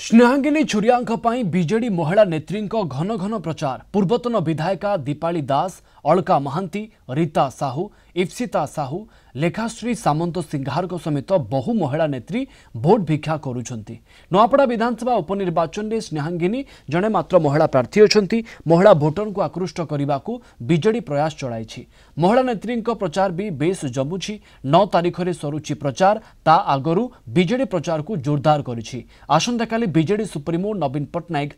Snehangini छुरियां BJD महिला नेत्री घन घन प्रचार पूर्वतन विधायिका दीपाली दास अलका महांती रीता साहू इप्सिता साहू लेखाश्री सामंत सिंघार समेत बहु महिला नेत्री भोट भिक्षा करुछंती। नवापड़ा विधानसभा उपनिर्वाचन में स्नेहांगिनी जड़े मात्र महिला प्रार्थी अछंती। महिला भोटर को आकृष्ट करने को बीजेडी प्रयास चलाई। महिला नेत्री प्रचार भी बेस जमुची। 9 तारिख में सरुची प्रचार ता आगरू बीजेडी प्रचार को जोरदार करिछि। आसंता काली बीजेडी सुप्रीमो नवीन पट्टनायक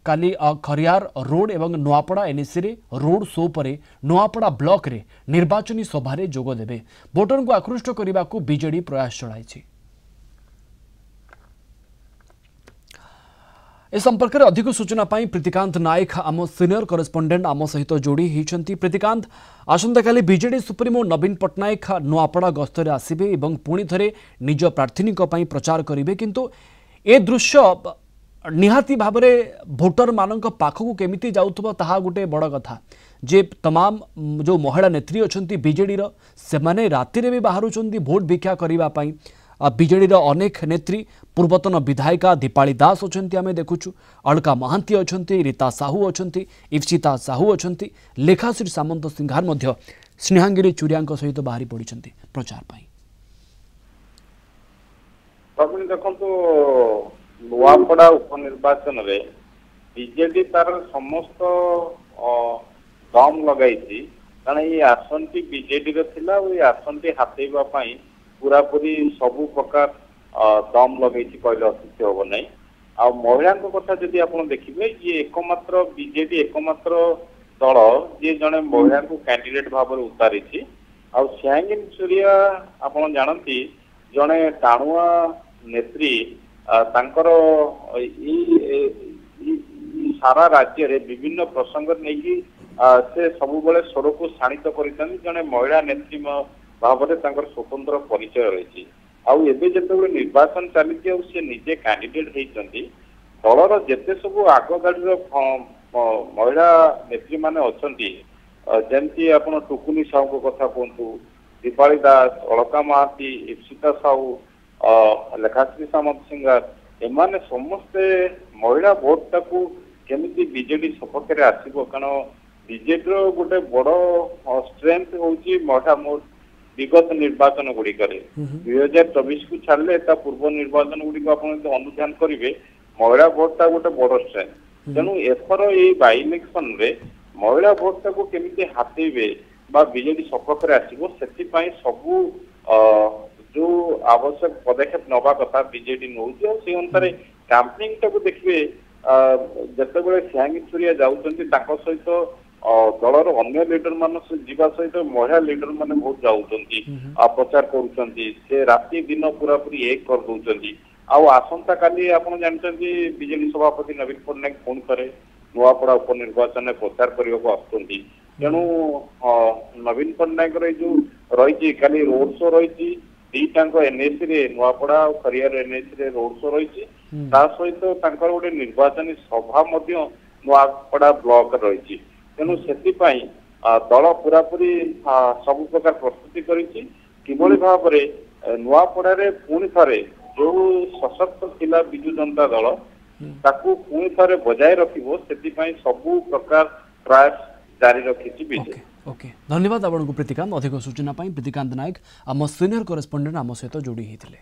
काली खरियार रोड एवं नुआपड़ा एनएसी रे रोड शो पर नुआपड़ा ब्लॉक रे निर्वाचनी सभा रे जोग देबे। भोटर को आकृष्ट करने को बीजेडी प्रयास चलाई। ए संपर्क में अधिक सूचना पाई प्रीतिकांत नायक आम सीनियर करेस्पोंडेंट आम सहित जोड़ी होती। प्रीतिकांत, आसंता काली बीजेडी सुप्रीमो नवीन पट्टनायक नुआपड़ा गस्तर आसबे और पुणी थे निज प्रार्थी प्रचार करेंगे, किंतु ए दृश्य निहाती भाव भोटर मान पाखक केमिति जाउथबो ताहा गोटे बड़ कथा जे तमाम जो महिला नेत्री अच्छा बीजेडी से माने राति रे भी बाहरुचंती भोट भिक्षा करबा पई। बीजेडी अनेक नेत्री पूर्वतन विधायिका दीपाली दास अच्छा आम देखुचु, अलका महांती अच्छा, रीता साहू अच्छा, इप्सिता साहू अच्छा, लेखाश्री सामंत सिंघार मध्य स्नेहांगिनी छुरियां सहित बाहरी पड़ी प्रचार पाई। नुआपड़ा उपनिर्वाचन रे बीजेडी तार समस्त दम लगाई कारण ये आसनटी बीजेडी थिला और ये आसनटी हाथेबा पूरा पूरी सबु प्रकार दम लगे कहले अतिथ्य हम ना। आ महिला कथा जदि आप देखिए ये एकमात्र बीजेडी एकमात्र दल जी जड़े महिला को कैंडिडेट भाव में उतारी। स्नेहांगिनी छुरिया आप जानती जड़े टाणुआ नेत्री तांकर सारा राज्य रे विभिन्न प्रसंग नहीं से सब बेले स्वर को शाणित कर जड़े महिला नेत्री भाव में स्वतंत्र परिचय रही। आबे निर्वाचन चली सी निजे कैंडिडेट होती दलर जिते सब आग गाड़ी महिला नेत्री माने अच्छा जमती आप टुकुनी साहू को कथा कहतु, दीपाली दास, अलका महांती, इप्सिता साहू, लेखाश्री सामंत सिंगार एमाने समस्ते महिला भोट टाकू केमिति बीजेडी सपक्ष में आसो। कारण बीजेडी गोटे बड़ स्ट्रेंथ होची महिला मोट विगत निर्वाचन गुड़िक 2024 को छाड़े पूर्व निर्वाचन गुड़िक आप अनुधान करेंगे महिला भोटा गोटे बड़ स्ट्रेंथ। तेणु एथर ये बाई इलेक्शन रे महिला भोट टाकू केमिति हाथेबे बा बीजेडी सपक्ष में आसो से सबू जो आवश्यक पदक्षेप नवा कथा बीजेडी नौ से अनुसार कैंपेनिंग टाक देखिए जिते बड़े स्नेहांगिनी छुरिया जाऊँच सहित दलर अन्य लीडर मान जीवा सहित महिला लीडर मैंने बहुत जाऊँच प्रचार कर राति दिन पूरा पूरी एक कर दौरान। आसंता काली आप जानते बीजेडी सभापति नवीन पट्टनायक पुणी थे नुआपड़ा उपनिर्वाचन में प्रचार करने को आसुँच। तेणु नवीन पट्टनायक जो रही काली रोड शो रही दीटाक एनएसी रे नुआपड़ा और खरियार एनएसी रे रोड शो रही सहित गोटे निर्वाचन सभा नुआपड़ा ब्लॉक रही। तेणु से दल पूरा पूरी सब प्रकार प्रस्तुति करी भाव में नुआपड़ा पुणी थे जो सशक्त थिला बिजु जनता दल ताकू पुणी थे बजाय रखिबो से सबु प्रकार प्रयास जारी रखी बीजेपी। ओके, धन्यवाद आपको प्रीतिकांत। अधिक सूचना पाई प्रीतिकांत नायक आम सीनियर करेस्पोंडेंट आम सहित जोड़ी होते।